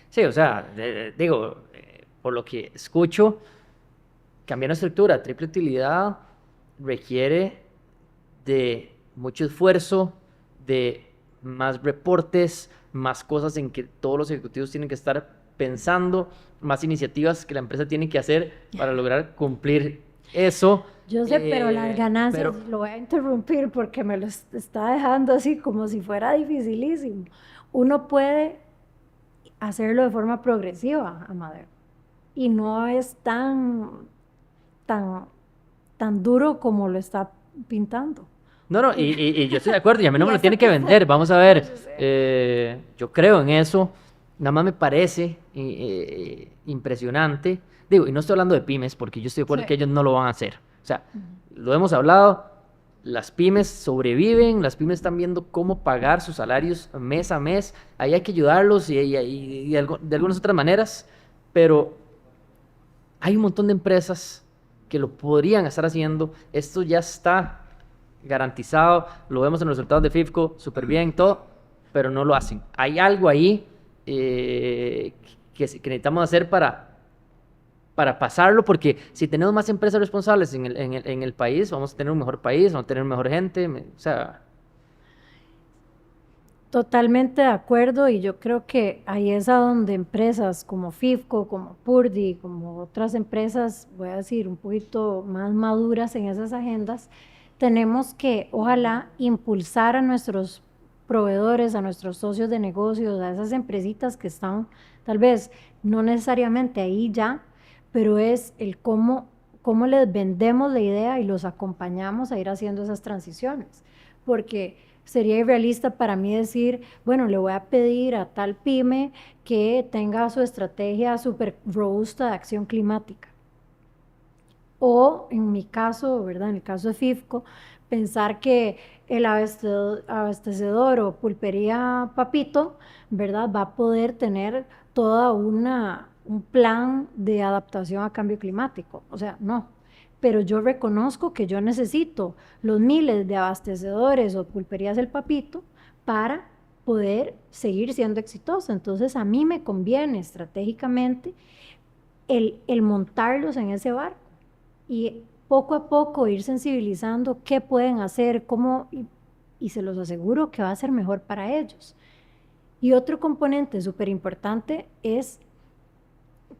Sí, o sea, digo, por lo que escucho, cambiar la estructura, triple utilidad requiere de mucho esfuerzo, de más reportes, más cosas en que todos los ejecutivos tienen que estar pensando, más iniciativas que la empresa tiene que hacer para lograr cumplir eso. Yo sé, pero las ganancias, Pero lo voy a interrumpir porque me lo está dejando así como si fuera dificilísimo. Uno puede hacerlo de forma progresiva, Amadeo, y no es tan, tan duro como lo está pintando. no, no, y yo estoy de acuerdo, y a mí no Y me lo eso tiene que que fue, vender, vamos a no, ver, yo sé. yo creo en eso, nada más me parece impresionante, digo, y no estoy hablando de pymes, porque yo estoy de Sí. acuerdo que ellos no lo van a hacer, o sea, lo hemos hablado, las pymes sobreviven, las pymes están viendo cómo pagar sus salarios mes a mes, ahí hay que ayudarlos y de algunas otras maneras, pero hay un montón de empresas que lo podrían estar haciendo, esto ya está garantizado, lo vemos en los resultados de FIFCO, súper bien, todo, pero no lo hacen. Hay algo ahí que necesitamos hacer para pasarlo, porque si tenemos más empresas responsables en el país, vamos a tener un mejor país, vamos a tener mejor gente, o sea... Totalmente de acuerdo y yo creo que ahí es a donde empresas como FIFCO, como Purdy, como otras empresas, voy a decir, un poquito más maduras en esas agendas, tenemos que, ojalá, impulsar a nuestros proveedores, a nuestros socios de negocios, a esas empresitas que están tal vez no necesariamente ahí ya, pero es el cómo les vendemos la idea y los acompañamos a ir haciendo esas transiciones, porque sería irrealista para mí decir, bueno, le voy a pedir a tal pyme que tenga su estrategia súper robusta de acción climática. O en mi caso, ¿verdad? En el caso de FIFCO, pensar que el abastecedor o pulpería Papito, ¿verdad? Va a poder tener toda un plan de adaptación a cambio climático. O sea, no. Pero yo reconozco que yo necesito los miles de abastecedores o pulperías del Papito para poder seguir siendo exitosa. Entonces, a mí me conviene estratégicamente el montarlos en ese barco y poco a poco ir sensibilizando qué pueden hacer, cómo, y se los aseguro que va a ser mejor para ellos. Y otro componente súper importante es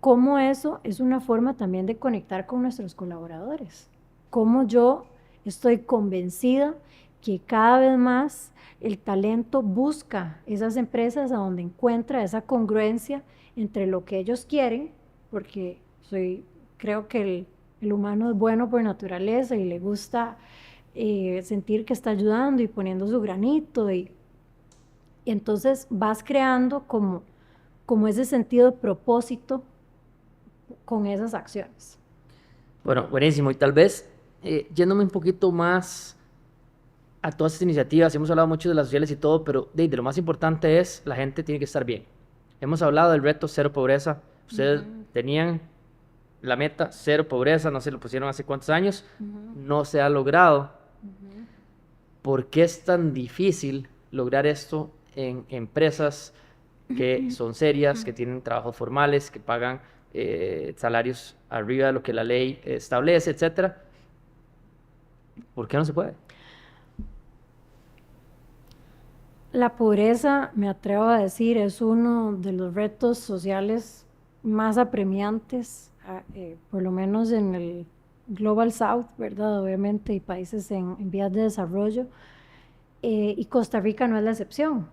cómo eso es una forma también de conectar con nuestros colaboradores. Cómo yo estoy convencida que cada vez más el talento busca esas empresas a donde encuentra esa congruencia entre lo que ellos quieren, porque creo que el humano es bueno por naturaleza y le gusta sentir que está ayudando y poniendo su granito y entonces vas creando como ese sentido de propósito con esas acciones. Bueno, buenísimo. Y tal vez, yéndome un poquito más a todas estas iniciativas, hemos hablado mucho de las sociales y todo, pero de lo más importante es la gente tiene que estar bien. Hemos hablado del reto cero pobreza. Ustedes tenían la meta cero pobreza, no se lo pusieron hace cuántos años, no se ha logrado. ¿Por qué es tan difícil lograr esto en empresas que son serias, que tienen trabajos formales, que pagan salarios arriba de lo que la ley establece, etcétera? ¿Por qué no se puede? La pobreza, me atrevo a decir, es uno de los retos sociales más apremiantes, por lo menos en el Global South, ¿verdad? Obviamente, y países en vías de desarrollo, y Costa Rica no es la excepción.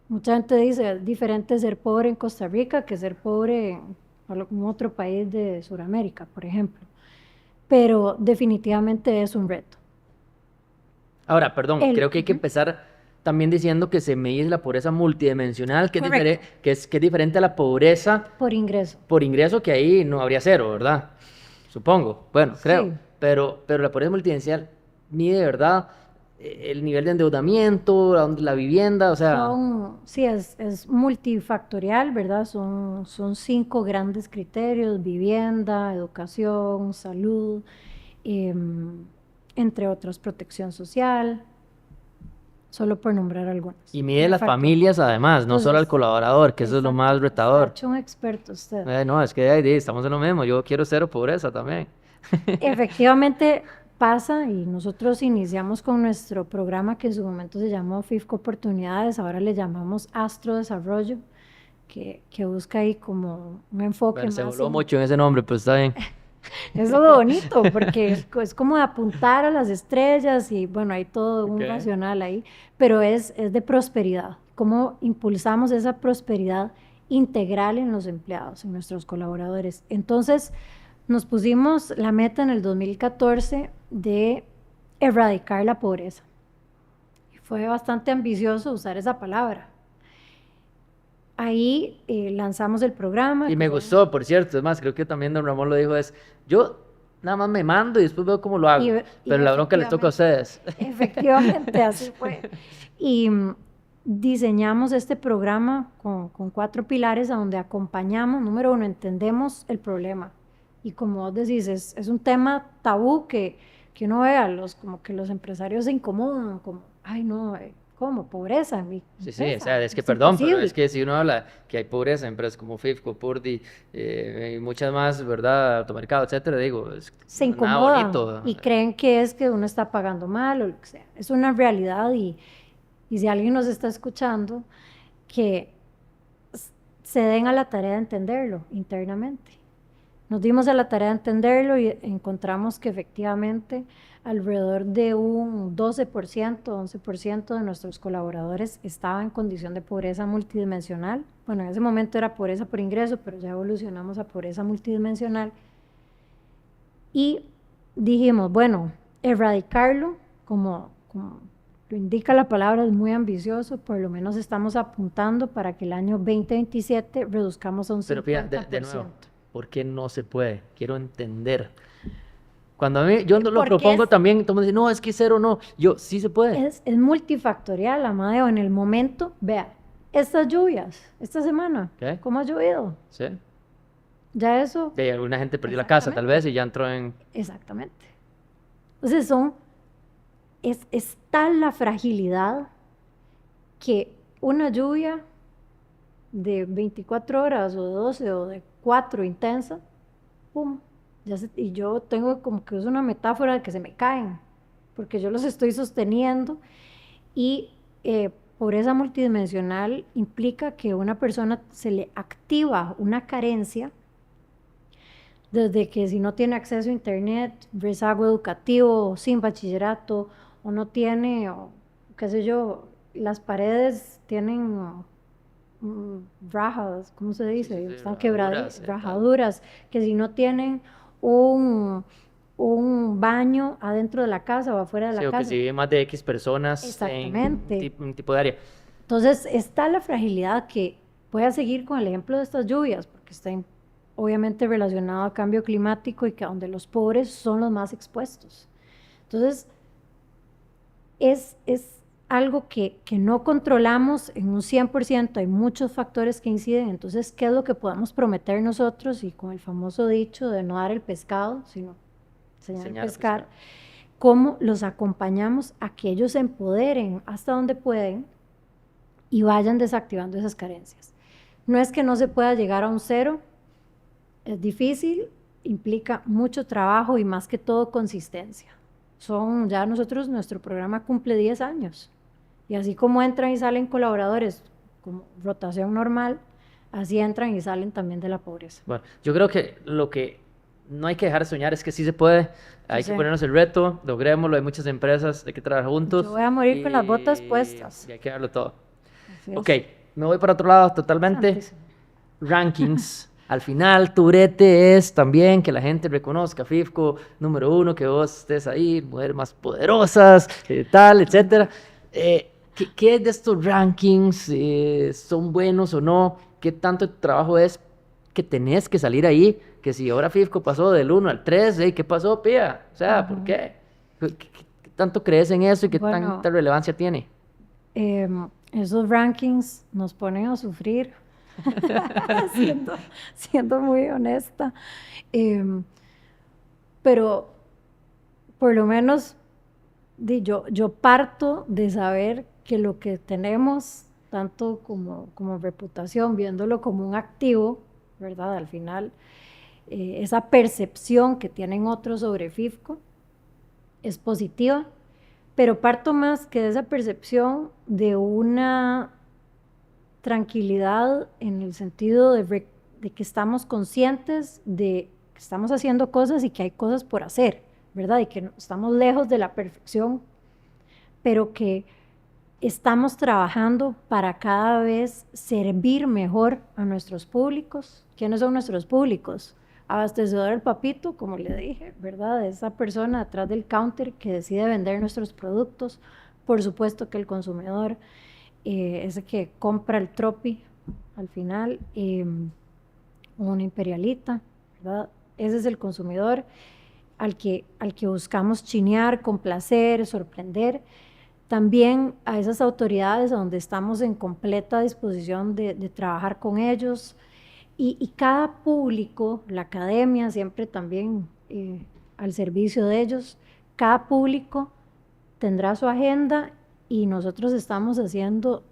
Mucha gente dice, es diferente ser pobre en Costa Rica que ser pobre en algún otro país de Sudamérica, por ejemplo. Pero definitivamente es un reto. Ahora, perdón, creo que hay que empezar también diciendo que se mide la pobreza multidimensional, que es diferente a la pobreza por ingreso. Por ingreso, que ahí no habría cero, ¿verdad? Supongo, bueno, creo. Sí. Pero la pobreza multidimensional mide, ¿verdad?, el nivel de endeudamiento, la vivienda, o sea... Sí, es multifactorial, ¿verdad? Son 5 grandes criterios: vivienda, educación, salud, entre otros, protección social, solo por nombrar algunos. Y mide las familias además, no solo al colaborador, que eso es lo más retador. Ha hecho un experto usted. No, es que ahí estamos en lo mismo, yo quiero cero pobreza también. Efectivamente pasa, y nosotros iniciamos con nuestro programa que en su momento se llamó FIFCO Oportunidades, ahora le llamamos Astro Desarrollo, que busca ahí como un enfoque bueno, más... Se voló mucho en ese nombre, pues está bien. Eso es lo bonito, porque es como de apuntar a las estrellas y bueno, hay todo un racional ahí, pero es de prosperidad. ¿Cómo impulsamos esa prosperidad integral en los empleados, en nuestros colaboradores? Entonces, nos pusimos la meta en el 2014 de erradicar la pobreza. Y fue bastante ambicioso usar esa palabra. Ahí lanzamos el programa. Y me gustó, por cierto, es más, creo que también don Ramón lo dijo, yo nada más me mando y después veo cómo lo hago, pero la bronca les toca a ustedes. Efectivamente, así fue. Y diseñamos este programa con 4 pilares a donde acompañamos. Número 1, entendemos el problema. Y como vos decís, es un tema tabú que uno ve como que los empresarios se incomodan, como, ay no, ¿cómo? Pobreza en mi empresa. Sí, o sea, es que perdón, pero es que si uno habla que hay pobreza en empresas como FIFCO, Purdy, y muchas más, ¿verdad? Automercado, etcétera, digo, se incomodan y creen que es que uno está pagando mal o lo que sea. Es una realidad y y si alguien nos está escuchando, que se den a la tarea de entenderlo internamente. Nos dimos a la tarea de entenderlo y encontramos que efectivamente alrededor de un 12%, 11% de nuestros colaboradores estaban en condición de pobreza multidimensional. Bueno, en ese momento era pobreza por ingreso, pero ya evolucionamos a pobreza multidimensional. Y dijimos, bueno, erradicarlo, como lo indica la palabra, es muy ambicioso, por lo menos estamos apuntando para que el año 2027 reduzcamos a un 50%. Pero fíjate, de nuevo, ¿por qué no se puede? Quiero entender. Cuando a mí, yo lo propongo también, todo el mundo dice, no, es que cero no. Yo, sí se puede. Es multifactorial, Amadeo. En el momento, vea, estas lluvias, esta semana, ¿Qué? ¿cómo ha llovido? Sí. Ya eso. De alguna gente perdió la casa, tal vez, y ya entró en... Exactamente. Entonces es tal la fragilidad que una lluvia de 24 horas o de 12 o de 4 intensa, ¡pum! Y yo tengo como que es una metáfora de que se me caen, porque yo los estoy sosteniendo y pobreza multidimensional implica que a una persona se le activa una carencia desde que si no tiene acceso a internet, rezago educativo, sin bachillerato, o no tiene, o qué sé yo, las paredes tienen rajas, ¿cómo se dice? Sí, Están rajaduras, quebradas, rajaduras, que si no tienen un baño adentro de la casa o afuera de la Sí, o que casa. si vive más de X personas Exactamente. en un tipo de área. Entonces, está la fragilidad que voy a seguir con el ejemplo de estas lluvias, porque está obviamente relacionado a cambio climático y que donde los pobres son los más expuestos. Entonces, es algo que no controlamos en un 100%, hay muchos factores que inciden. Entonces, ¿qué es lo que podemos prometer nosotros? Y con el famoso dicho de no dar el pescado, sino enseñar a pescar, cómo los acompañamos a que ellos se empoderen hasta donde pueden y vayan desactivando esas carencias. No es que no se pueda llegar a un cero, es difícil, implica mucho trabajo y más que todo consistencia. Ya nuestro programa cumple 10 años y así como entran y salen colaboradores como rotación normal, así entran y salen también de la pobreza. Bueno, yo creo que lo que no hay que dejar de soñar es que sí se puede, hay que ponernos el reto, logrémoslo, hay muchas empresas, hay que trabajar juntos. Yo voy a morir con las botas puestas. Y hay que darlo todo. Ok, me voy para otro lado totalmente. Santísimo. Rankings. Al final, tu brete es también que la gente reconozca FIFCO, número 1, que vos estés ahí, mujeres más poderosas, tal, etcétera. ¿Qué de estos rankings son buenos o no? ¿Qué tanto trabajo es que tenés que salir ahí? Que si ahora FIFCO pasó del 1 al 3, ¿qué pasó, pía? O sea, ¿por qué? ¿Qué tanto crees en eso y qué tanta relevancia tiene? Esos rankings nos ponen a sufrir. siendo muy honesta, pero por lo menos yo parto de saber que lo que tenemos, tanto como reputación, viéndolo como un activo, ¿verdad? Al final, esa percepción que tienen otros sobre FIFCO es positiva, pero parto más que de esa percepción de una tranquilidad en el sentido de que estamos conscientes de que estamos haciendo cosas y que hay cosas por hacer, ¿verdad? Y que estamos lejos de la perfección, pero que estamos trabajando para cada vez servir mejor a nuestros públicos. ¿Quiénes son nuestros públicos? Abastecedor del papito, como le dije, ¿verdad? Esa persona detrás del counter que decide vender nuestros productos. Por supuesto que el consumidor, ese que compra el tropi al final, una imperialita, ¿verdad? Ese es el consumidor al que buscamos chinear, complacer, sorprender. También a esas autoridades a donde estamos en completa disposición de trabajar con ellos. Y cada público, la academia siempre también al servicio de ellos, cada público tendrá su agenda y nosotros estamos haciendo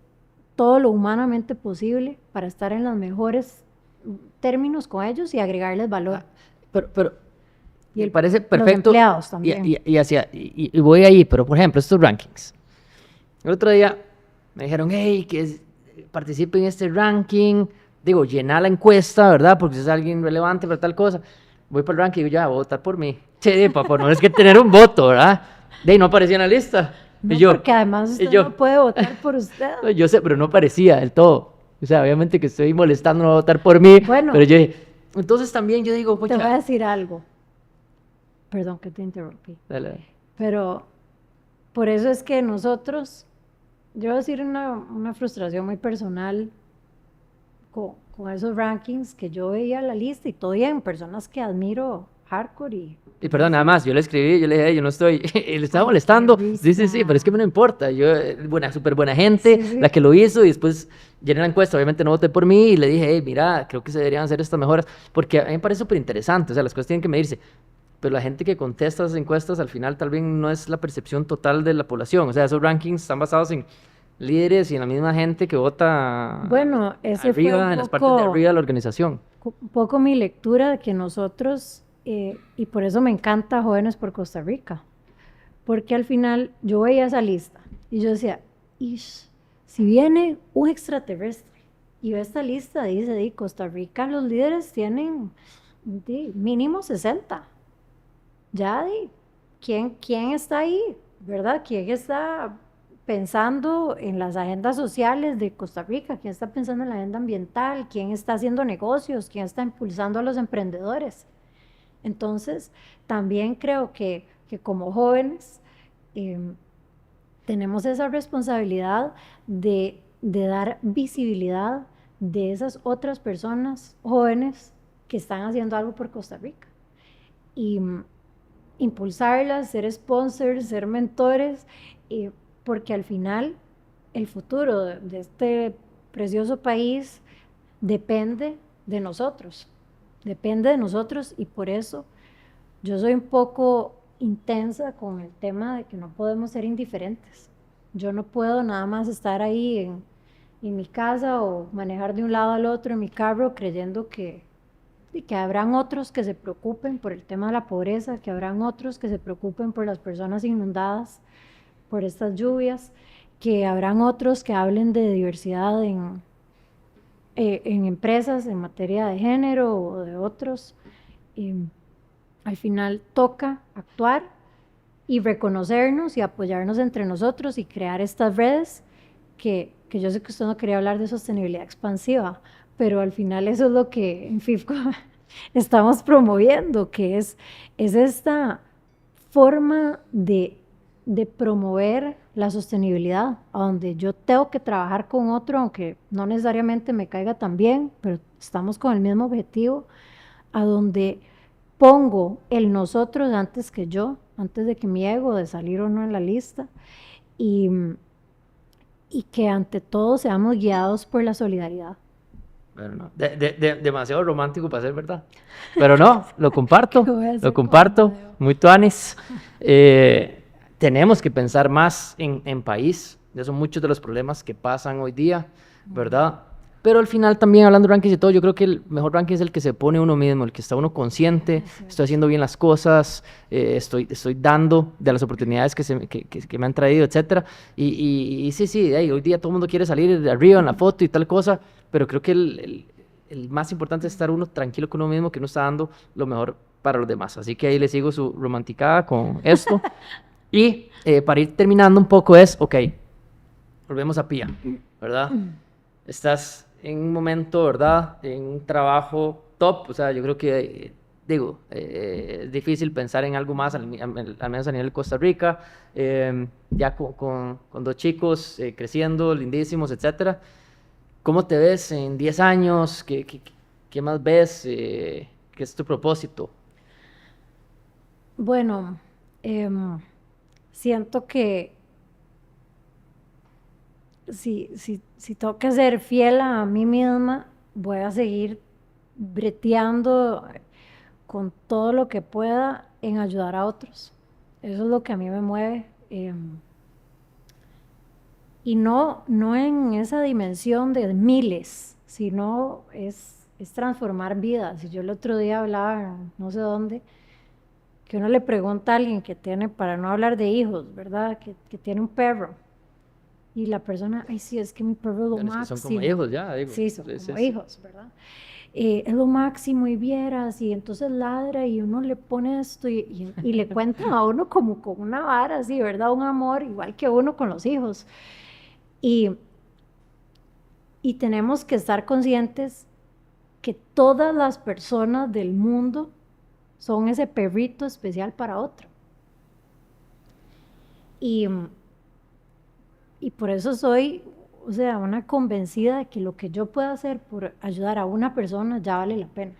todo lo humanamente posible para estar en los mejores términos con ellos y agregarles valor. Pero y me parece perfecto. Los empleados también. Y voy ahí, pero por ejemplo, estos rankings. El otro día me dijeron, hey, participe en este ranking, digo, llena la encuesta, ¿verdad? Porque si es alguien relevante para tal cosa. Voy para el ranking y digo, ya, voy a votar por mí. Sí, papá, no es que tener un voto, ¿verdad? De ahí no aparecía en la lista. No, Y yo, porque además y usted yo, no puede votar por usted. no, yo sé, pero no parecía del todo. O sea, obviamente que estoy molestando no votar por mí, Bueno, pero yo dije, entonces también yo digo, te voy a pucha, decir algo. Perdón que te interrumpí. dale. Pero por eso es que nosotros, yo voy a decir una frustración muy personal con esos rankings que yo veía la lista y todavía en personas que admiro hardcore Y perdón, nada más, yo le escribí, yo le dije, "Hey, yo no estoy, y le estaba Ay, qué molestando. risa. Sí, sí, sí, pero es que me no importa. Yo, buena, súper buena gente, Sí, sí. la que lo hizo, y después llené la encuesta. Obviamente no voté por mí, y le dije, hey, mira, creo que se deberían hacer estas mejoras, porque a mí me parece súper interesante. O sea, las cosas tienen que medirse. Pero la gente que contesta esas encuestas al final tal vez no es la percepción total de la población. O sea, esos rankings están basados en líderes y en la misma gente que vota Bueno, ese fue arriba, en las partes de arriba de la organización. un poco mi lectura de que nosotros, y por eso me encanta Jóvenes por Costa Rica, porque al final yo veía esa lista y yo decía, Ish, si viene un extraterrestre y ve esta lista, dice, di, Costa Rica, los líderes tienen mínimo 60. Ya, di, ¿quién está ahí? ¿Verdad? ¿Quién está pensando en las agendas sociales de Costa Rica? ¿Quién está pensando en la agenda ambiental? ¿Quién está haciendo negocios? ¿Quién está impulsando a los emprendedores? Entonces, también creo que como jóvenes tenemos esa responsabilidad de dar visibilidad de esas otras personas jóvenes que están haciendo algo por Costa Rica. Y impulsarlas, ser sponsors, ser mentores, porque al final el futuro de este precioso país depende de nosotros, y por eso yo soy un poco intensa con el tema de que no podemos ser indiferentes. Yo no puedo nada más estar ahí en mi casa o manejar de un lado al otro en mi carro creyendo y que habrán otros que se preocupen por el tema de la pobreza, que habrán otros que se preocupen por las personas inundadas, por estas lluvias, que habrán otros que hablen de diversidad en empresas en materia de género o de otros. Al final toca actuar y reconocernos y apoyarnos entre nosotros y crear estas redes que yo sé que usted no quería hablar de sostenibilidad expansiva, pero al final eso es lo que en FIFCO estamos promoviendo, que es esta forma de promover la sostenibilidad, a donde yo tengo que trabajar con otro, aunque no necesariamente me caiga tan bien, pero estamos con el mismo objetivo, a donde pongo el nosotros antes que yo, antes de que mi ego de salir o no en la lista, y que ante todo seamos guiados por la solidaridad. Bueno, no, demasiado romántico para ser verdad. Pero no, lo comparto, ¿Qué voy a hacer lo con comparto, Amadeo? muy tuanis. Tenemos que pensar más en país, de son muchos de los problemas que pasan hoy día, ¿verdad? Pero al final también hablando de rankings y todo, yo creo que el mejor ranking es el que se pone uno mismo, el que está uno consciente, estoy haciendo bien las cosas, estoy dando de las oportunidades que me han traído, etcétera. Y sí, sí, hoy día todo el mundo quiere salir de arriba en la foto y tal cosa, pero creo que el más importante es estar uno tranquilo con uno mismo, que uno está dando lo mejor para los demás. Así que ahí le sigo su romanticada con esto. Y para ir terminando un poco es, ok, volvemos a Pía, ¿verdad? Estás en un momento, ¿verdad? En un trabajo top, o sea, yo creo que, digo, es difícil pensar en algo más, al menos a nivel de Costa Rica, ya con dos chicos creciendo, lindísimos, etcétera. ¿Cómo te ves en 10 años? ¿Qué más ves? ¿Qué es tu propósito? Bueno, siento que si tengo que ser fiel a mí misma, voy a seguir breteando con todo lo que pueda en ayudar a otros. Eso es lo que a mí me mueve. Y no en esa dimensión de miles, sino es transformar vidas. Y yo el otro día hablaba, no sé dónde, que uno le pregunta a alguien que tiene, para no hablar de hijos, ¿verdad? Que tiene un perro. Y la persona, ay, sí, es que mi perro es lo Bueno, es que son como máximo. hijos ya, digo. Sí, son Sí, como sí. hijos, ¿verdad? Es lo máximo y vieras, y entonces ladra y uno le pone esto y le cuentan a uno como con una vara así, ¿verdad? Un amor igual que uno con los hijos. Y, y tenemos que estar conscientes que todas las personas del mundo son ese perrito especial para otro. Y, y por eso soy, o sea, una convencida de que lo que yo pueda hacer por ayudar a una persona ya vale la pena.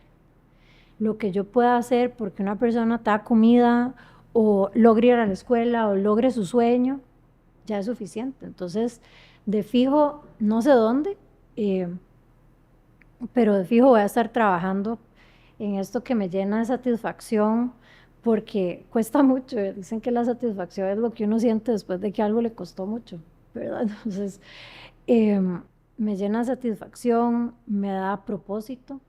Lo que yo pueda hacer porque una persona te da comida o logre ir a la escuela o logre su sueño, ya es suficiente. Entonces, de fijo, no sé dónde, eh, pero de fijo voy a estar trabajando en esto que me llena de satisfacción porque cuesta mucho. Dicen que la satisfacción es lo que uno siente después de que algo le costó mucho, ¿verdad? Entonces, eh, me llena de satisfacción, me da propósito.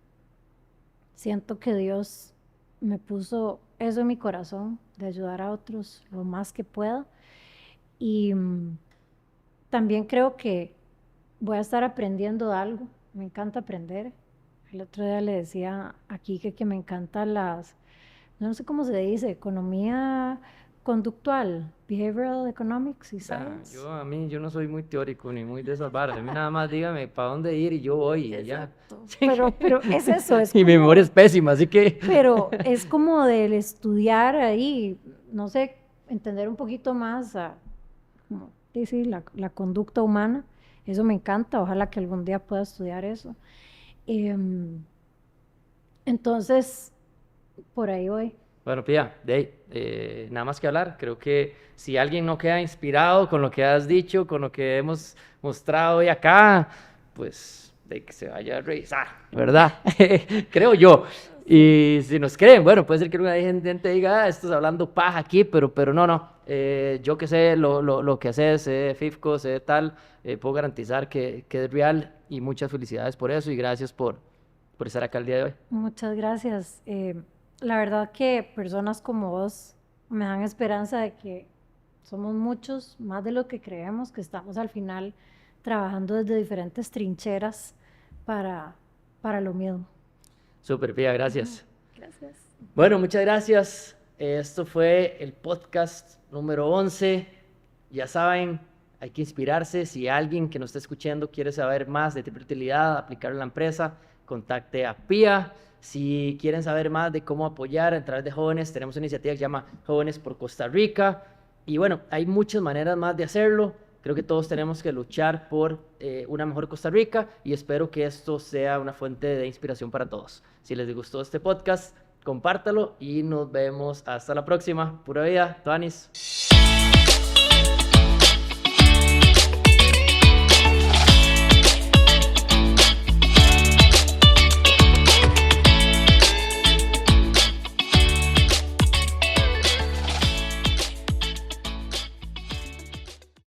Siento que Dios me puso eso en mi corazón, de ayudar a otros lo más que pueda. Y también creo que voy a estar aprendiendo algo. Me encanta aprender. El otro día le decía a Kike que me encantan no sé cómo se dice, economía conductual, behavioral economics y Ya, science. yo no soy muy teórico ni muy de esas varas. A mí nada más dígame para dónde ir y yo voy y ya. Exacto. Sí. Pero es eso, es Mi como, memoria es pésima, así que... pero es como del estudiar ahí, no sé, entender un poquito más como decir, la conducta humana. Eso me encanta, ojalá que algún día pueda estudiar eso. Em, entonces, por ahí voy. Bueno, Pía, de ahí, nada más que hablar. Creo que si alguien no queda inspirado con lo que has dicho, con lo que hemos mostrado hoy acá, pues de que se vaya a revisar, ¿verdad? Creo yo. Y si nos creen, bueno, puede ser que una gente diga, ah, estás hablando paja aquí, pero no, no. Yo que sé lo que haces, sé de FIFCO, sé de tal, puedo garantizar que es real y muchas felicidades por eso y gracias por estar acá el día de hoy. Muchas gracias. La verdad que personas como vos me dan esperanza de que somos muchos, más de lo que creemos, que estamos al final trabajando desde diferentes trincheras para, para lo mismo. Súper, Pía, gracias. Gracias. Bueno, muchas gracias. Esto fue el podcast número 11. Ya saben, hay que inspirarse. Si alguien que nos está escuchando quiere saber más de triple utilidad, aplicar en la empresa, contacte a Pía. Si quieren saber más de cómo apoyar a través de jóvenes, tenemos una iniciativa que se llama Jóvenes por Costa Rica. Y bueno, hay muchas maneras más de hacerlo. Creo que todos tenemos que luchar por una mejor Costa Rica y espero que esto sea una fuente de inspiración para todos. Si les gustó este podcast, compártalo y nos vemos hasta la próxima. Pura vida, Tuanis.